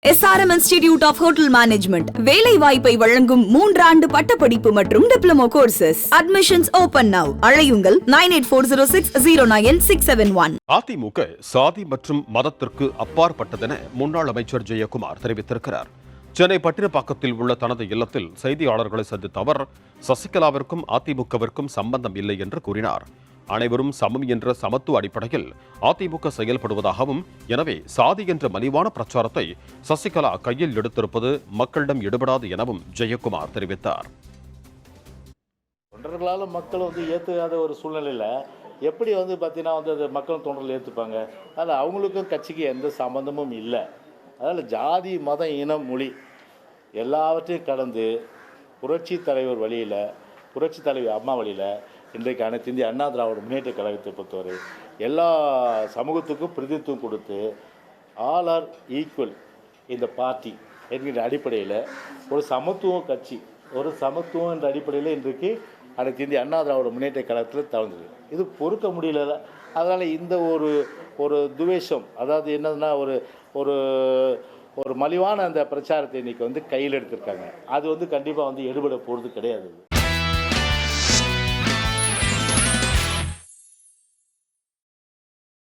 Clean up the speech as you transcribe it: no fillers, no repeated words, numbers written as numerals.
SRM Institute of Hotel Management வேலை வாய்ப்பை வழங்கும் 3 ஆண்டு பட்டப்படிப்பு மற்றும் diploma courses. Admissions open now. அழையுங்கள் 9840609671. அதிமுக சாதி மற்றும் மதத்திற்கு அப்பாற்பட்டதென முன்னாள் அமைச்சர் ஜெயக்குமார் தெரிவித்திருக்கிறார். சென்னை பட்டினப்பாக்கத்தில் உள்ள தனது இல்லத்தில் செய்தியாளர்களை சந்தித்த அவர் சசிகலாவிற்கும் அதிமுகவிற்கும் சம்பந்தம் இல்லை என்று கூறினார். அனைவரும் சமம் என்ற சமத்துவ அடிப்படையில் அதிமுக செயல்படுவதாகவும், எனவே சாதி என்ற மலிவான பிரச்சாரத்தை சசிகலா கையில் எடுத்திருப்பது மக்களிடம் எடுபடாது எனவும் ஜெயக்குமார் தெரிவித்தார். தொண்டர்களால் மக்கள் ஏற்றுக்காத ஒரு சூழ்நிலையில் எப்படி பார்த்தீங்கன்னா அது மக்கள் தொண்டர்கள் ஏற்றுப்பாங்க? அதில் அவங்களுக்கும் கட்சிக்கு எந்த சம்பந்தமும் இல்லை. அதில் ஜாதி மதம் இனம் மொழி எல்லாவற்றையும் கடந்து புரட்சி தலைவர் வழியில், புரட்சி தலைவர் அம்மா வழியில் இன்றைக்கு அனைத்து இந்திய அண்ணா திராவிட முன்னேற்ற கழகத்தை பொறுத்தவரை எல்லா சமூகத்துக்கும் பிரதித்துவம் கொடுத்து ஆல் ஆர் ஈக்குவல் இந்த பார்ட்டி என்கின்ற அடிப்படையில் ஒரு சமத்துவ கட்சி, ஒரு சமத்துவம் என்ற அடிப்படையில் இன்றைக்கு அனைத்து இந்திய அண்ணா திராவிட முன்னேற்ற கழகத்தில் தவழ்ந்தது. இது பொறுக்க முடியல. அதனால் இந்த ஒரு துவேஷம், அதாவது என்னதுன்னா ஒரு ஒரு மலிவான அந்த பிரச்சாரத்தை இன்றைக்கி கையில் எடுத்திருக்காங்க. அது கண்டிப்பாக எடுபட போகிறது கிடையாது.